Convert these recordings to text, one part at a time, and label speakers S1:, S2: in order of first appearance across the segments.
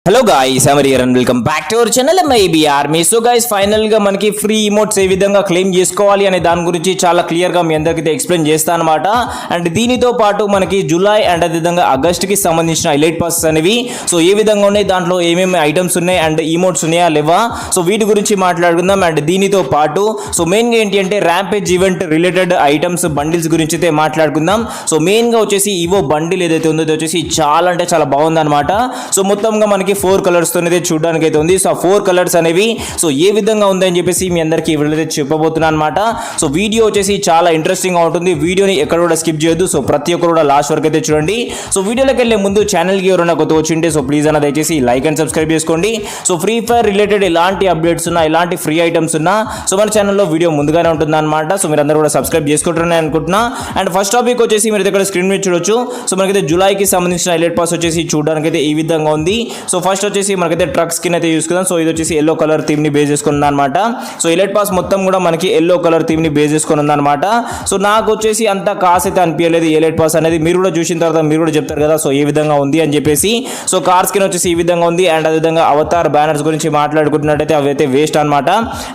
S1: Hello guys here and welcome back to our channel maybe army. So guys final గా మనకి free emotes ఏ విధంగా claim చేసుకోవాలి అనే దాని గురించి చాలా క్లియర్ గా మీ అందరికీ ఎక్స్ప్లెయిన్ చేస్తాను అనమాట. అండ్ దీనితో పాటు మనకి జూలై అండ్ అదేవిధంగా ఆగస్ట్ కి సంబంధించిన ఎలైట్ పాసెస్ అనేవి సో ఏ విధంగా ఉన్నాయి, దాంట్లో ఏమేమి ఐటమ్స్ ఉన్నాయి అండ్ ఇమోట్స్ ఉన్నాయా లేవా, సో వీటి గురించి మాట్లాడుకుందాం. అండ్ దీనితో పాటు సో మెయిన్ గా ఏంటి అంటే rampage event related items bundles గురించి అయితే మాట్లాడుకుందాం. సో మెయిన్ గా వచ్చేసి ఇవో బండిల్ ఏదైతే ఉందో వచ్చేసి చాలా అంటే చాలా బాగుంది అనమాట. సో మొత్తంగా మనకి 4 కలర్స్ తోనే చూడడానికి అయితే ఉంది. సో ఆ 4 కలర్స్ అనేవి సో ఏ విధంగా ఉందని చెప్పేసి మీ అందరికీ వీడియోలో చెప్పబోతున్నాను అనమాట. సో వీడియో వచ్చేసి చాలా ఇంట్రెస్టింగ్ గా ఉంటుంది. వీడియోని ఎక్కడ కూడా స్కిప్ చేయొద్దు. సో ప్రతి ఒక్కరు కూడా లాస్ట్ వరకు అయితే చూడండి. సో వీడియోలోకి వెళ్ళే ముందు ఛానల్కి ఎవరైనా కొత్త వచ్చింటే సో ప్లీజ్ అన్న దయచేసి లైక్ అండ్ సబ్స్క్రైబ్ చేసుకోండి. సో ఫ్రీ ఫైర్ రిలేటెడ్ ఎలాంటి అప్డేట్స్ ఉన్నా, ఎలాంటి ఫ్రీ ఐటమ్స్ ఉన్నా సో మన ఛానల్లో వీడియో ముందుగానే ఉంటుంది అనమాట. సో మీరు అందరూ కూడా సబ్స్క్రైబ్ చేసుకుంటారని అనుకుంటున్నా. అండ్ ఫస్ట్ టాపిక్ వచ్చేసి మీరు ఇక్కడ స్క్రీన్ మీద చూడొచ్చు. సో మనకైతే జూలైకి సంబంధించిన ఎలైట్ పాస్ వచ్చేసి చూడడానికి అయితే ఈ విధంగా ఉంది. సో ఫస్ట్ వచ్చేసి మనకైతే ట్రక్ స్కిన్ అయితే చూసుకుందాం. సో ఇది వచ్చేసి ఎల్లో కలర్ థీమ్ ని బేస్ చేసుకుని అనమాట. సో ఎలైట్ పాస్ మొత్తం కూడా మనకి ఎల్లో కలర్ థీమ్ ని బేస్ చేసుకుని ఉందన్నమాట. సో నాకు వచ్చేసి అంత కాస్ అయితే అనిపించలేదు ఎలైట్ పాస్ అనేది. మీరు కూడా చూసిన తర్వాత మీరు కూడా చెప్తారు కదా సో ఏ విధంగా ఉంది అని చెప్పేసి. సో కార్ స్కిన్ వచ్చేసి ఈ విధంగా ఉంది. అండ్ అదేవిధంగా అవతార్ బ్యానర్స్ గురించి మాట్లాడుకుంటున్నట్టయితే అవి అయితే వేస్ట్ అనమాట.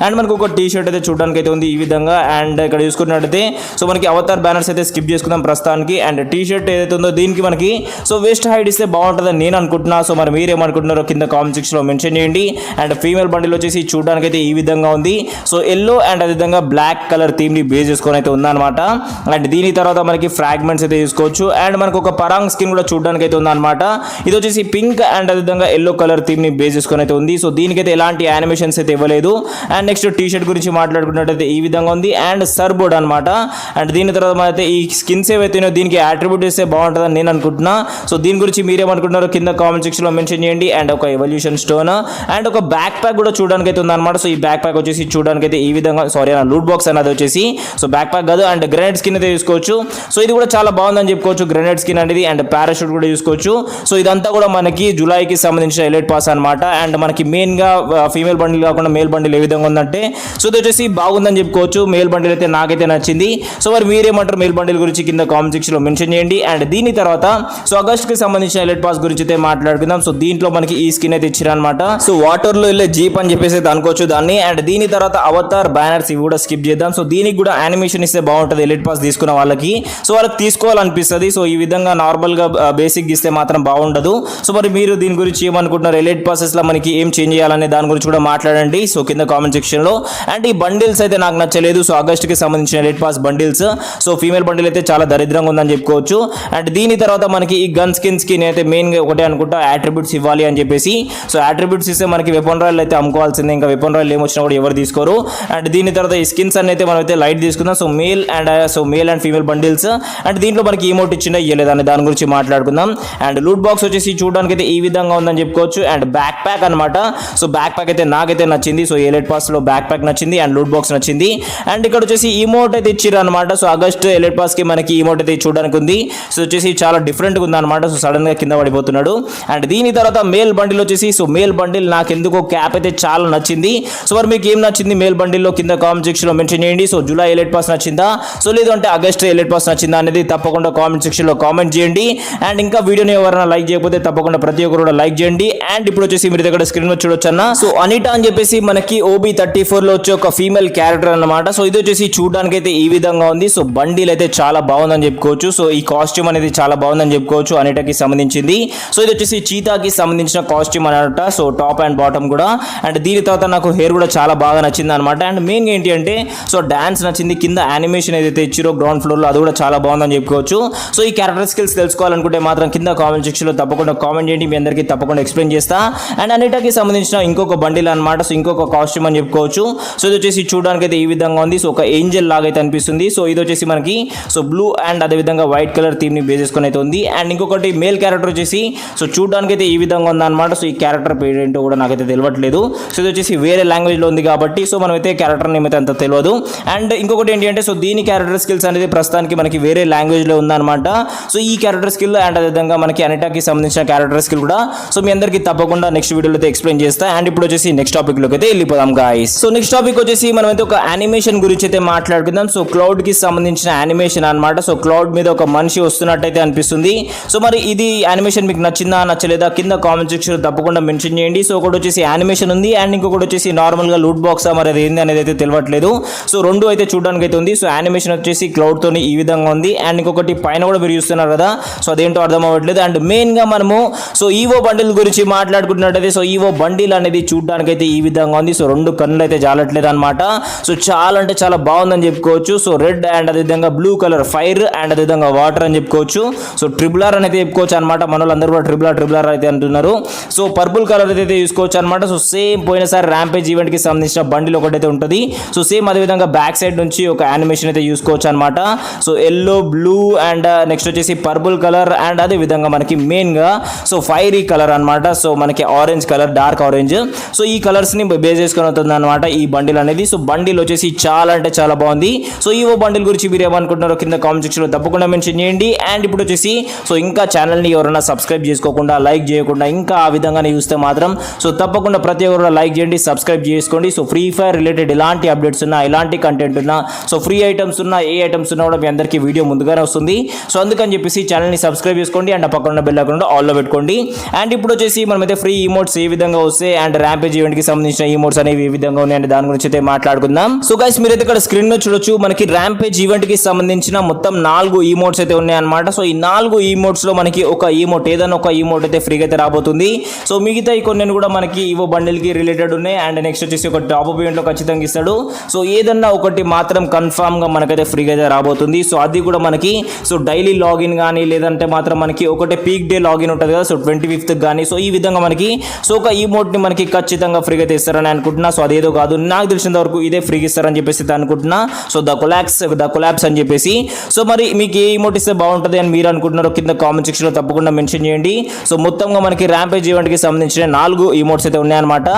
S1: అండ్ మనకు ఒక టీ షర్ట్ అయితే చూడడానికి అయితే ఉంది ఈ విధంగా. అండ్ ఇక్కడ చూసుకున్నట్టయితే సో మనకి అవతార్ బ్యానర్స్ అయితే స్కిప్ చేసుకుందాం ప్రస్తుతానికి. అండ్ టీ షర్ట్ ఏదైతే ఉందో దీనికి మనకి సో వేస్ట్ హైడ్ ఇస్తే బాగుంటుందని నేను అనుకుంటున్నా. సో మరి మీరేమనుకుంటున్నారో కింద కామెంట్ సెక్షన్ లో మెన్షన్ చేయండి. అండ్ ఫీమేల్ బండిల్ వచ్చేసి చూడడానికి అయితే ఈ విధంగా ఉంది. సో ఎల్లో అండ్ అదేవిధంగా బ్లాక్ కలర్ థీమ్ ని బేస్ చేసుకొని అయితే ఉందన్నమాట. అండ్ దీని తర్వాత మనకి ఫ్రాగ్మెంట్స్ అయితే తీసుకోవచ్చు. అండ్ మనకు ఒక పరాంగ్ స్కిన్ కూడా చూడడానికి అయితే ఉందన్నమాట. ఇది వచ్చేసి పింక్ అండ్ అదేవిధంగా ఎల్లో కలర్ థీమ్ ని బేస్ చేసుకొని అయితే ఉంది. సో దీనికైతే ఎలాంటి యానిమేషన్స్ అయితే ఇవ్వలేదు. అండ్ నెక్స్ట్ టీ షర్ట్ గురించి మాట్లాడుకున్నట్టయితే ఈ విధంగా ఉంది. అండ్ సర్బోర్డ్ అనమాట. అండ్ దీని తర్వాత అయితే ఈ స్కిన్స్ ఏవైతే దీనికి అట్రిబ్యూట్ చేస్తే బాగుంటుందని నేను అనుకుంటున్నా. సో దీని గురించి మీరేమనుకుంటున్నారో కింద కామెంట్ సెక్షన్ లో మెన్షన్ చేయండి. అండ్ ఒక ఎవల్యూషన్ స్టోన్ అండ్ ఒక బ్యాక్ ప్యాక్ కూడా చూడడానికి అయితే ఉందన్నమాట. సో ఈ బ్యాక్ ప్యాక్ వచ్చేసి చూడడానికి అయితే ఈ విధంగా లూట్ బాక్స్ అనేది వచ్చేసి సో బ్యాక్ ప్యాక్ కాదు. అండ్ గ్రెనేడ్ స్కిన్ అయితే చూసుకోవచ్చు. సో ఇది కూడా చాలా బాగుందని చెప్పుకోవచ్చు గ్రెనేడ్ స్కిన్ అనేది. అండ్ పారాషూట్ కూడా చూసుకోవచ్చు. సో ఇదంతా కూడా మనకి జూలైకి సంబంధించిన ఎలైట్ పాస్ అనమాట. అండ్ మనకి మెయిన్ గా ఫీమేల్ బండిల్ కాకుండా మేల్ బండిల్ ఏ విధంగా ఉందంటే సో ఇది వచ్చేసి బాగుందని చెప్పుకోవచ్చు. మేల్ బండిల్ అయితే నాకైతే నచ్చింది. సో మరి మీరేమంటారు మేల్ బండిల్ గురించి కింద కామెంట్ సెక్షన్ లో మెన్షన్ చేయండి. అండ్ దీని తర్వాత సో ఆగస్ట్ కి సంబంధించిన ఎలైట్ పాస్ గురించి అయితే మాట్లాడుకుందాం. సో దీంట్లో మనకి ఈ స్కిన్ అయితే ఇచ్చారనమాట. సో వాటర్ లో వెళ్ళే జీప్ అని చెప్పేసి అనుకోవచ్చు దాన్ని. అండ్ దీని తర్వాత అవతార్ బ్యానర్స్ ఇవి కూడా స్కిప్ చేద్దాం. సో దీనికి కూడా యానిమేషన్ ఇస్తే బాగుంటుంది ఎలైట్ పాస్ తీసుకున్న వాళ్ళకి. సో వాళ్ళకి తీసుకోవాలనిపిస్తుంది. సో ఈ విధంగా నార్మల్ గా బేసిక్ ఇస్తే మాత్రం బాగుండదు. సో మరి మీరు దీని గురించి ఏమనుకుంటున్నారు, ఎలైట్ పాసెస్ లో మనకి ఏం చేంజ్ చేయాలనే దాని గురించి కూడా మాట్లాడండి సో కింద కామెంట్ సెక్షన్ లో. అండ్ ఈ బండిల్స్ అయితే నాకు నచ్చలేదు. సో ఆగస్ట్ కి సంబంధించిన elite pass bundles so female bundle అయితే చాలా దరిద్రంగా ఉందని చెప్పుకోవచ్చు. అండ్ దీని తర్వాత మనకి ఈ గన్ స్కిన్స్ కి నేనైతే మెయిన్ గా ఒకటే అనుకుంటా అట్రిబ్యూట్స్ ఇవ్వాలి అని చెప్పేసి. సో అట్రిబ్యూట్స్ ఇస్తే మనకి వెపన్ రాయల్ అయితే అమ్ముకోవాల్సిందే. ఇంకా వెపన్ రాయల్ ఏమొచ్చినా కూడా ఎవరు తీసుకోరు. అండ్ దీని తర్వాత ఈ స్కిన్స్ అని అయితే మనం అయితే లైట్ తీసుకుందాం. So male and female bundles. And దీంట్లో మనకి ఈమోట్ ఇచ్చిందా ఇవ్వలేదు అనే దాని గురించి మాట్లాడుకుందాం. అండ్ లూట్ బాక్స్ వచ్చేసి చూడడానికి అయితే ఈ విధంగా ఉందని చెప్పుకోవచ్చు. అండ్ బ్యాక్ ప్యాక్ అనమాట. సో బ్యాక్ ప్యాక్ అయితే నాకైతే నచ్చింది. సో ఎలైట్ పాస్ లో బ్యాక్ ప్యాక్ నచ్చింది అండ్ లూట్ బాక్స్ నచ్చింది. అండ్ ఇక్కడ వచ్చేసి ఈమోట్ అయితే ఇచ్చిర్రు అనమాట. సో ఆగస్ట్ ఎలైట్ పాస్ కి మనకి ఈమోట్ అయితే చూడడానికి ఉంది. సో వచ్చేసి చాలా డిఫరెంట్ గా ఉంది అనమాట. సో సడన్ గా కింద పడిపోతున్నాడు. అండ్ దీని తర్వాత మేల్ బండిల్ వచ్చేసి సో మేల్ బండిల్ నాకు ఎందుకో క్యాప్ అయితే చాలా నచ్చింది. సో మరి మీకు ఏం నచ్చింది మేల్ బండిల్లో కింద కామెంట్ సెక్షన్ లో మెన్షన్ చేయండి. సో జూలై ఎలైట్ పాస్ నచ్చిందా, సో లేదు అంటే ఆగస్ట్ ఎలైట్ పాస్ నచ్చిందా అనేది తప్పకుండా కామెంట్ సెక్షన్ లో కామెంట్ చేయండి. అండ్ ఇంకా వీడియోని ఎవరైనా లైక్ చేయకపోతే తప్పకుండా ప్రతి ఒక్కరు కూడా లైక్ చేయండి. అండ్ ఇప్పుడు వచ్చేసి మీరు దగ్గర స్క్రీన్ మీద చూడొచ్చు అన్న. సో అనిటా అని చెప్పేసి మనకి OB34 లో వచ్చే ఒక ఫీమేల్ క్యారెక్టర్ అన్నమాట. సో ఇది వచ్చేసి చూడడానికి అయితే ఈ విధంగా ఉంది. సో బండిల్ అయితే చాలా బాగుందని చెప్పుకోవచ్చు. సో ఈ కాస్ట్యూమ్ అనేది చాలా బాగుందని చెప్పుకోవచ్చు అనిటాకి సంబంధించింది. సో ఇది వచ్చేసి చీతాకి సంబంధించిన కాస్ట్యూమ్ అనమాట. సో టాప్ అండ్ బాటమ్ కూడా. అండ్ దీని తర్వాత నాకు హెయిర్ కూడా చాలా బాగా నచ్చింది అనమాట. అండ్ మెయిన్ ఏంటి అంటే సో డాన్స్ నచ్చింది. కింద యానిమేషన్ ఏదైతే ఇచ్చిరో గ్రౌండ్ ఫ్లోర్ లో అది కూడా చాలా బాగుందని చెప్పుకోవచ్చు. సో ఈ క్యారెక్టర్ స్కిల్స్ తెలుసుకోవాలనుకుంటే మాత్రం కింద కామెంట్ సెక్షన్ లో తప్పకుండా కామెంట్ చేయండి. మీ అందరికీ తప్పకుండా ఎక్స్ప్లెయిన్ చేస్తా. అండ్ అన్నిటికి సంబంధించిన ఇంకొక బండిల్ అనమాట. సో ఇంకొక కాస్ట్యూమ్ అని చెప్పుకోవచ్చు. సో ఇది వచ్చేసి చూడడానికి అయితే ఈ విధంగా ఉంది. సో ఒక ఏంజల్ లాగా అయితే అనిపిస్తుంది. సో ఇది వచ్చేసి మనకి సో బ్లూ అండ్ అదే విధంగా వైట్ కలర్ థీమ్ ని బేస్ చేసుకొని అయితే ఉంది. అండ్ ఇంకొకటి మేల్ క్యారెక్టర్ వచ్చేసి సో చూడడానికి అయితే ఈ విధంగా ఉంది అనమాట. సో ఈ క్యారెక్టర్ పేరు ఏంటో కూడా నాకైతే తెలియట్లేదు. సో ఇది వచ్చేసి వేరే లాంగ్వేజ్ లో ఉంది కాబట్టి సో మనం అయితే క్యారెక్టర్ నేమ్ అయితే అంత తెలియదు. అండ్ ఇంకొకటి ఏంటి అంటే సో దీని క్యారెక్టర్ స్కిల్స్ అనేది ప్రస్తుతానికి మనకి వేరే లాంగ్వేజ్ లో ఉందన్నమాట. సో ఈ క్యారెక్టర్ స్కిల్ అండ్ అదేవిధంగా మనకి అనిటాకి సంబంధించిన క్యారెక్టర్ స్కిల్ కూడా సో మీ అందరికీ తప్పకుండా నెక్స్ట్ వీడియోలో అయితే ఎక్స్ప్లెయిన్ చేస్తా. అండ్ ఇప్పుడు వచ్చేసి నెక్స్ట్ టాపిక్ లోకి అయితే వెళ్ళిపోదాం గాయ్స్. సో నెక్స్ట్ టాపిక్ వచ్చేసి మనం అయితే ఒక యానిమేషన్ గురించి అయితే మాట్లాడుకుందాం. సో క్లౌడ్ కి సంబంధించిన యానిమేషన్ అనమాట. సో క్లౌడ్ మీద ఒక మనిషి వస్తున్నట్టయితే అనిపిస్తుంది. సో మరి ఇది యానిమేషన్ మీకు నచ్చిందా నచ్చలేదా కింద కామెంట్ కామెంట్ సెక్షన్ తప్పకుండా మెన్షన్ చేయండి. సో ఒకటి వచ్చేసి యానిమేషన్ ఉంది అండ్ ఇంకొకటి వచ్చేసి నార్మల్గా లూట్ బాక్స్ మరి అది ఏంది అనేది అయితే తెలియట్లేదు. సో రెండు అయితే చూడడానికి అయితే ఉంది. సో యానిమేషన్ వచ్చేసి క్లౌడ్ తోని ఈ విధంగా ఉంది అండ్ ఇంకొకటి పైన కూడా మీరు చూస్తున్నారు కదా, సో అదేంటో అర్థం అవ్వట్లేదు. అండ్ మెయిన్ గా మనము సో ఈవో బండిల్ గురించి మాట్లాడుకుంటున్నట్టయితే సో ఈవో బండిల్ అనేది చూడడానికి అయితే ఈ విధంగా ఉంది. సో రెండు కన్నులు అయితే జాలట్లేదు అనమాట. సో చాలా అంటే చాలా బాగుందని చెప్పుకోవచ్చు. సో రెడ్ అండ్ అదేవిధంగా బ్లూ కలర్ ఫైర్ అండ్ అదేవిధంగా వాటర్ అని చెప్పుకోవచ్చు. సో ట్రిబులర్ అనేది చెప్పుకోవచ్చు అనమాట. మన వాళ్ళందరూ కూడా ట్రిబులర్ అయితే అంటున్నారు. సో పర్పుల్ కలర్ అయితే చూసుకోవచ్చు అనమాట. సో సేమ్ పోయినసారి ర్యాంపేజ్ ఈవెంట్ కి సంబంధించిన బండిల్ ఒకటైతే ఉంటుంది. సో సేమ్ అదేవిధంగా బ్యాక్ సైడ్ నుంచి ఒక యానిమేషన్ అయితే చూసుకోవచ్చు అనమాట. So yellow blue and next వచ్చేసి పర్పుల్ కలర్ అండ్ అదే విధంగా మనకి మెయిన్ గా సో ఫైరీ కలర్ అనమాట. సో మనకి orange colour, dark orange. So ఈ కలర్స్ ని బేస్ చేసుకుని అవుతుంది అనమాట ఈ బండిల్ అనేది. సో బండిల్ వచ్చేసి చాలా అంటే చాలా బాగుంది. సో ఈవో బండిల్ గురించి మీరు ఏమనుకుంటున్నారో కింద కామెంట్ సెక్షన్ లో తప్పకుండా మెన్షన్ చేయండి. అండ్ ఇప్పుడు వచ్చేసి సో ఇంకా ఛానల్ ని ఎవరైనా సబ్స్క్రైబ్ చేసుకోకుండా లైక్ చేయకుండా ఇంకా ఆ విధంగానే చూస్తే మాత్రం సో తప్పకుండా ప్రతి ఒక్కరు లైక్ చేయండి, సబ్స్క్రైబ్ చేసుకోండి. సో ఫ్రీ ఫైర్ రిలేటెడ్ ఎలాంటి అప్డేట్స్ ఉన్నా, ఎలాంటి కంటెంట్ ఉన్నా, సో ఫ్రీ ఐటమ్స్ ఉన్నా, ఏ ఐటమ్స్ ఉన్నా కూడా మీ అందరికీ వీడియో ముందుగానే వస్తుంది. సో అందుకని చెప్పేసి ఛానల్ని సబ్స్క్రైబ్ చేసుకోండి అండ్ పక్కన బెల్ ఐకాన్ ఆల్లో పెట్టుకోండి. అండ్ ఇప్పుడు వచ్చేసి మనమైతే ఫ్రీ ఇమోట్స్ ఏ విధంగా వస్తాయి అండ్ ర్యాంపేజ్ ఈవెంట్ కి సంబంధించిన ఇమోట్స్ అనేవి ఏ విధంగా ఉన్నాయంటే దాని గురించి అయితే మాట్లాడుకుందాం. సో గైస్ మీరైతే ఇక్కడ స్క్రీన్ లో చూడొచ్చు, మనకి ర్యాంపేజ్ ఈవెంట్ కి సంబంధించిన మొత్తం 4 ఇమోట్స్ అయితే ఉన్నాయన్నమాట. సో ఈ 4 ఇమోట్స్ లో మనకి ఒక ఇమోట్ ఏదైనా ఒక ఇమోట్ అయితే ఫ్రీగా అయితే రాబోతుంది. సో మిగతా ఈ కొన్ని కూడా మనకి ఈవో బండిల్ కి రిలేటెడ్ ఉన్నాయి. అండ్ నెక్స్ట్ వచ్చేసి ఒక టాప్ అప్ ఈవెంట్ లో ఖచ్చితంగా ఇస్తాడు. సో ఏదన్నా ఒకటి మాత్రం కన్ఫామ్ గా మనకైతే ఫ్రీగా అయితే రాబోతుంది. సో అది కూడా మనకి సో డైలీ లాగిన్ కానీ లేదంటే మాత్రం మనకి ఒకటే పీక్ డే లాగిన్ ఉంటుంది కదా, సో 25th కానీ సో ఈ విధంగా మనకి సో ఒక ఈమోట్ ని మనకి ఖచ్చితంగా ఫ్రీగా అయితే ఇస్తారని అనుకుంటున్నా. సో అదేదో కాదు, నాకు తెలిసినంత వరకు ఇదే ఫ్రీగా ఇస్తారని చెప్పేసి అనుకుంటున్నా. సో ద కొలాప్స్ అని చెప్పేసి. సో మరి మీకు ఏ ఇమోట్ ఇస్తే బాగుంటుంది అని మీరు అనుకుంటున్నారో కింద కామెంట్ సెక్షన్ లో తప్పకుండా మెన్షన్ చేయండి. సో మొత్తంగా మనకి ర్యాంపేజ్ ఈవెంట్ కి సంబంధించిన 4 ఇమోట్స్ అయితే ఉన్నాయన్నమాట.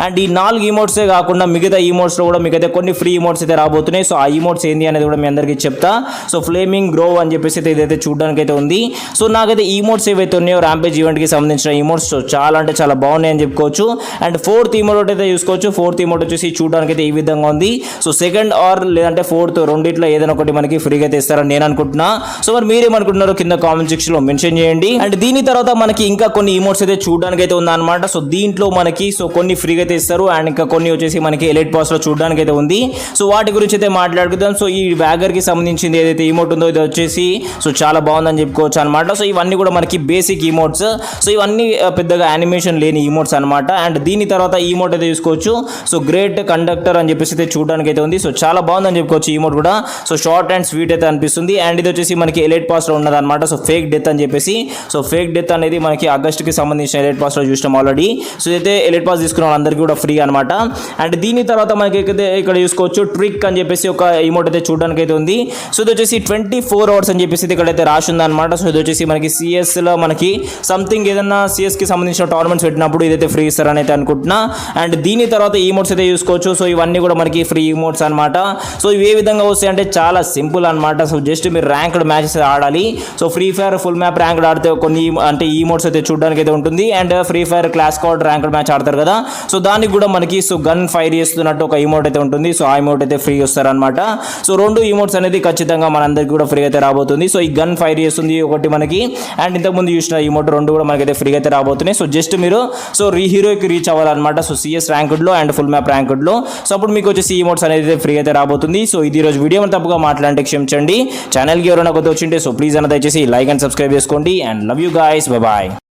S1: అండ్ ఈ 4 ఇమోట్సే కాకుండా మిగతా ఇమోట్స్ లో కూడా మీకు అయితే కొన్ని ఫ్రీ ఇమోట్స్ అయితే రాబోతున్నాయి. సో ఆ ఇమోట్స్ ఏంది అనేది కూడా మీ అందరికీ చెప్తా. సో ఫ్లేమింగ్ గ్రోవ్ అని చెప్పేసి అయితే ఇదైతే చూడడానికి అయితే ఉంది. సో నాకైతే ఇమోట్స్ ఏవైతే ఉన్నాయో ర్యాంపేజ్ ఈవెంట్ కి సంబంధించిన ఇమోట్స్ చాలా అంటే చాలా బాగున్నాయి అని చెప్పుకోవచ్చు. అండ్ 4th ఇమోట్ అయితే చూసుకోవచ్చు. 4th ఇమోట్ వచ్చేసి చూడడానికి అయితే ఈ విధంగా ఉంది. సో 2nd ఆర్ లేదంటే 4th రెండిట్లో ఏదైనా ఒకటి మనకి ఫ్రీగా అయితే ఇస్తారని నేను అనుకుంటున్నా. సో మరి మీరేమనుకుంటున్నారో కింద కామెంట్ సెక్షన్ లో మెన్షన్ చేయండి. అండ్ దీని తర్వాత మనకి ఇంకా కొన్ని ఇమోట్స్ అయితే చూడడానికి అయితే ఉందన్నమాట. సో దీంట్లో మనకి సో కొన్ని ఫ్రీగా అయితే ఇస్తారు అండ్ ఇంకా కొన్ని వచ్చేసి మనకి ఎలైట్ పాస్ లో చూడడానికి అయితే ఉంది. సో వాటి గురించి అయితే మాట్లాడుకుందాం. సో ఈ వ్యాగర్ కి సంబంధించింది ఏదైతే ఇమోట్ ఉందో ఇది వచ్చేసి సో చాలా బాగుందని చెప్పుకోవచ్చు అనమాట. సో ఇవన్నీ కూడా మనకి బేసిక్ ఇమోట్స్. సో ఇవన్నీ పెద్దగా యానిమేషన్ లేని ఇమోట్స్ అనమాట. అండ్ దీని తర్వాత ఈ ఇమోట్ అయితే చూసుకోవచ్చు. సో గ్రేట్ కండక్టర్ అని చెప్పేసి అయితే చూడడానికి అయితే ఉంది. సో చాలా బాగుందని చెప్పుకోవచ్చు ఈ ఇమోట్ కూడా. సో షార్ట్ అండ్ స్వీట్ అయితే అనిపిస్తుంది. అండ్ ఇది వచ్చేసి మనకి ఎలైట్ పాస్ లో ఉన్నది అనమాట. సో ఫేక్ డెత్ అని చెప్పేసి. సో ఫేక్ డెత్ అనేది మనకి ఆగస్ట్ కి సంబంధించిన ఎలైట్ పాస్ లో చూసినాం ఆల్రెడీ. సో ఇదైతే ఎలైట్ పాస్ తీసుకున్న వాళ్ళందరికీ కూడా ఫ్రీ అనమాట. అండ్ దీని తర్వాత మనకి ఇక్కడ చూసుకోవచ్చు ట్రిక్ అని చెప్పేసి ఒక ఇమోట్ అయితే చూడడానికి అయితే ఉంది. సో ఇది వచ్చేసి 24 hours అని చెప్పేసి ఇక్కడైతే రాసి ఉంది అనమాట. సో ఇది వచ్చేసి మనకి సిఎస్ లో మనకి సంథింగ్ ఏదన్నా సిఎస్ కి సంబంధించిన టోర్నమెంట్స్ పెట్టినప్పుడు ఇదైతే ఫ్రీ ఇస్తారని అయితే అనుకుంటున్నా. అండ్ దీని తర్వాత ఇమోట్స్ అయితే చూసుకోవచ్చు. సో ఇవన్నీ కూడా మనకి ఫ్రీ ఇమోట్స్ అనమాట. సో ఇవి ఏ విధంగా వస్తాయి అంటే చాలా సింపుల్ అనమాట. సో జస్ట్ మీరు ర్యాంక్డ్ మ్యాచెస్ ఆడాలి. So free fire full map ranked ఆడితే కొన్ని అంటే ఇమోట్స్ అయితే చూడడానికి అయితే ఉంటుంది. And free fire class squad ranked match ఆడతారు కదా, సో దానికి కూడా మనకి సో గన్ ఫైర్ చేస్తున్నట్టు ఒక ఇమోట్ అయితే ఉంటుంది. సో ఆ ఇమోట్ అయితే ఫ్రీ వస్తారనమాట. సో 2 ఇమోట్స్ అనేది ఖచ్చితంగా మనందరికీ కూడా ఫ్రీ అయితే రాబోతుంది. సో ఈ గన్ ఫైర్ చేస్తుంది ఒకటి మనకి అండ్ ఇంతకుముందు చూసిన ఇమోట్ 2 కూడా మనకైతే ఫ్రీ అయితే రాబోతున్నాయి. సో జస్ట్ మీరు సో హీరోకి రీచ్ అవ్వాలన్నమాట. సో సిఎస్ ర్యాంక్డ్ లో అండ్ ఫుల్ మ్యాప్ ర్యాంక్డ్ లో. సో అప్పుడు మీకు వచ్చేసి ఇమోట్స్ అనేది ఫ్రీ అయితే రాబోతుంది. సో ఇది రోజు వీడియో తప్పుగా మాట్లాడంటే క్షమించండి. ఛానల్కి ఎవరైనా కొత్త వచ్చింటే సో ప్లీజ్ అన్న దయచేసి లైక్ అండ్ సబ్స్క్రైబ్ చేసుకోండి. And love you guys, bye bye.